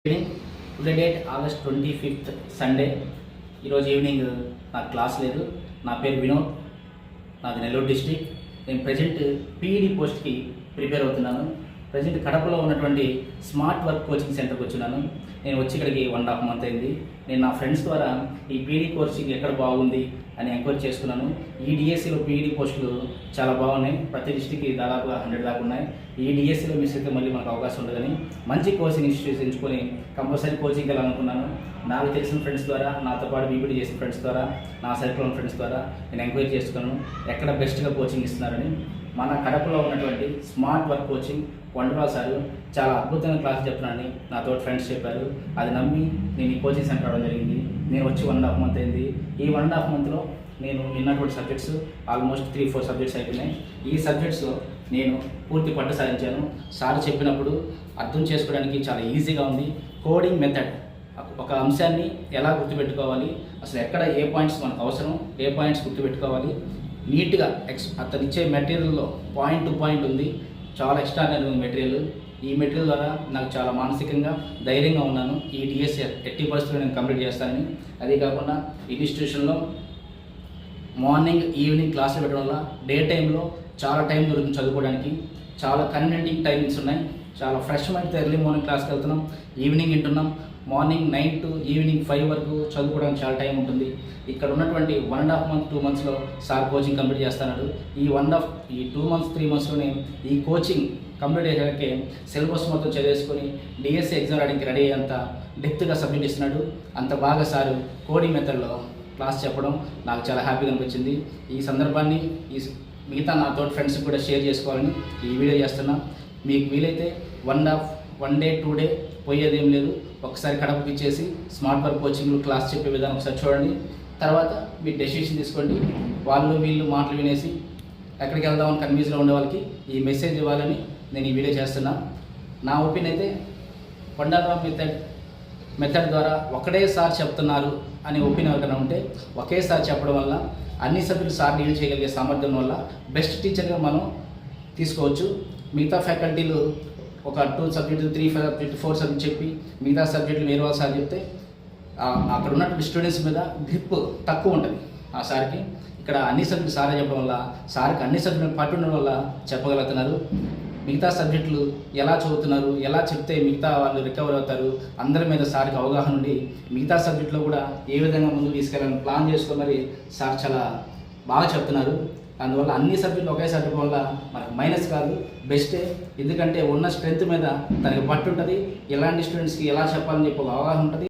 Today date August 25th Sunday. ఈరోజు evening నాకు class లేదు. నా పేరు వినోద్, నాది నెల్లూరు డిస్ట్రిక్ట్. నేను ప్రజెంట్ పీఈడి పోస్ట్కి ప్రిపేర్ అవుతున్నాను. ప్రజెంట్ కడపలో ఉన్నటువంటి స్మార్ట్ వర్క్ కోచింగ్ సెంటర్కి వచ్చినాను. నేను వచ్చి ఇక్కడికి 1.5 month అయింది. నేను నా ఫ్రెండ్స్ ద్వారా ఈ పీఈడి కోర్సింగ్ ఎక్కడ బాగుంది అని ఎంక్వైరీ చేసుకున్నాను. ఈ డిఎస్సిలో పీఈడి పోస్టులు చాలా బాగున్నాయి. ప్రతి డిస్ట్రిక్ట్కి దాదాపుగా 100 దాకా ఉన్నాయి. ఈ డిఎస్సిలో మిస్ అయితే మళ్ళీ మనకు అవకాశం ఉండదని మంచి కోచింగ్ ఇన్స్టిట్యూట్స్ ఎంచుకొని కంపల్సరీ కోచింగ్కి వెళ్ళాలనుకున్నాను. నాకు తెలిసిన ఫ్రెండ్స్ ద్వారా, నాతో పాటు బీపీడీ చేసిన ఫ్రెండ్స్ ద్వారా, నా సర్కిల్ ఉన్న ఫ్రెండ్స్ ద్వారా నేను ఎంక్వైరీ చేసుకున్నాను ఎక్కడ బెస్ట్గా కోచింగ్ ఇస్తున్నారని. మన కడపలో ఉన్నటువంటి స్మార్ట్ వర్క్ కోచింగ్ వండర్వాల్ సార్ చాలా అద్భుతమైన క్లాస్ చెప్తున్నానని నాతో ఫ్రెండ్స్ చెప్పారు. అది నమ్మి నేను ఈ కోచింగ్ సెంటర్ రావడం జరిగింది. నేను వచ్చి 1.5 month అయింది. ఈ 1.5 monthలో నేను విన్నటువంటి సబ్జెక్ట్స్ ఆల్మోస్ట్ 3-4 సబ్జెక్ట్స్ అయిపోయినాయి. ఈ సబ్జెక్ట్స్లో నేను పూర్తి పట్టు సాధించాను. సార్ చెప్పినప్పుడు అర్థం చేసుకోవడానికి చాలా ఈజీగా ఉంది. కోడింగ్ మెథడ్, ఒక అంశాన్ని ఎలా గుర్తుపెట్టుకోవాలి, అసలు ఎక్కడ ఏ పాయింట్స్ మనకు అవసరం, ఏ పాయింట్స్ గుర్తుపెట్టుకోవాలి, నీట్గా అతను ఇచ్చే మెటీరియల్లో పాయింట్ టు పాయింట్ ఉంది. చాలా ఎక్స్ట్రాడినరీ ఉంది మెటీరియల్. ఈ మెటీరియల్ ద్వారా నాకు చాలా మానసికంగా ధైర్యంగా ఉన్నాను. ఈ డిఎస్సి ఎట్టి పరిస్థితుల్లో నేను కంప్లీట్ చేస్తానని. అదే కాకుండా ఇన్స్టిట్యూషన్లో మార్నింగ్ ఈవినింగ్ క్లాసులు పెట్టడం వల్ల డే టైంలో చాలా టైం దొరుకుతుంది చదువుకోవడానికి. చాలా కన్వీనియంట్ టైమింగ్స్ ఉన్నాయి. చాలా ఫ్రెష్ మైండ్తో ఎర్లీ మార్నింగ్ క్లాస్కి వెళ్తున్నాం, ఈవినింగ్ వింటున్నాం. మార్నింగ్ 9 to ఈవినింగ్ 5 వరకు చదువుకోవడానికి చాలా టైం ఉంటుంది. ఇక్కడ ఉన్నటువంటి 1.5 month 2 monthsలో సార్ కోచింగ్ కంప్లీట్ చేస్తున్నాడు. ఈ 2 months 3 monthsలోనే ఈ కోచింగ్ కంప్లీట్ అయ్యాకే సిలబస్ మొత్తం చదివేసుకొని డిఎస్సి ఎగ్జామ్ రాయడానికి రెడీ అయ్యేంత డెప్త్గా సబ్మిట్ ఇస్తున్నాడు. అంత బాగా సార్ కోడింగ్ మెథడ్లో క్లాస్ చెప్పడం నాకు చాలా హ్యాపీగా అనిపించింది. ఈ సందర్భాన్ని మిగతా నాతో ఫ్రెండ్స్కి కూడా షేర్ చేసుకోవాలని ఈ వీడియో చేస్తున్నా. మీకు వీలైతే 1 day 2 day పోయేది ఏం లేదు. ఒకసారి కడపకి ఇచ్చేసి స్మార్ట్ వర్క్ కోచింగ్లో క్లాస్ చెప్పే విధానం ఒకసారి చూడండి. తర్వాత మీరు డెసిషన్ తీసుకోండి. వాళ్ళు వీళ్ళు మాటలు వినేసి ఎక్కడికి వెళ్దామని కన్ఫ్యూజ్లో ఉండే వాళ్ళకి ఈ మెసేజ్ ఇవ్వాలని నేను ఈ వీడియో చేస్తున్నా. నా ఒపీనియన్ అయితే వండర్వాల్ మెథడ్ ద్వారా ఒకటేసారి చెప్తున్నారు అనే ఒపీనియన్ ఎవరికైనా ఉంటే, ఒకేసారి చెప్పడం వల్ల అన్ని సబ్జెక్టులు సార్ డీల్ చేయగలిగే సామర్థ్యం వల్ల బెస్ట్ టీచర్గా మనం తీసుకోవచ్చు. మిగతా ఫ్యాకల్టీలు ఒక 2 సబ్జెక్టులు 3 సబ్జెక్టు 4 సబ్జెక్ట్ చెప్పి మిగతా సబ్జెక్టులు వేరే వాళ్ళు సార్ చెప్తే అక్కడ ఉన్నటువంటి స్టూడెంట్స్ మీద గ్రిప్ తక్కువ ఉంటుంది ఆ సార్కి. ఇక్కడ అన్ని సబ్జెక్టులు సారే చెప్పడం వల్ల సార్కి అన్ని సబ్జెక్టులు పట్టు ఉండడం వల్ల చెప్పగలుగుతున్నారు. మిగతా సబ్జెక్టులు ఎలా చదువుతున్నారు, ఎలా చెప్తే మిగతా వాళ్ళు రికవర్ అవుతారు, అందరి మీద సార్కి అవగాహన ఉండి మిగతా సబ్జెక్టులో కూడా ఏ విధంగా ముందుకు తీసుకెళ్ళాలని ప్లాన్ చేసుకొని మరి సార్ చాలా బాగా చెప్తున్నారు. అందువల్ల అన్ని సబ్జెక్టులు ఒకేసారి చెప్పడం వల్ల మనకు మైనస్ కాదు, బెస్టే. ఎందుకంటే ఉన్న స్ట్రెంత్ మీద తనకి పట్టు ఉంటుంది, ఎలాంటి స్టూడెంట్స్కి ఎలా చెప్పాలని చెప్పి అవగాహన ఉంటుంది.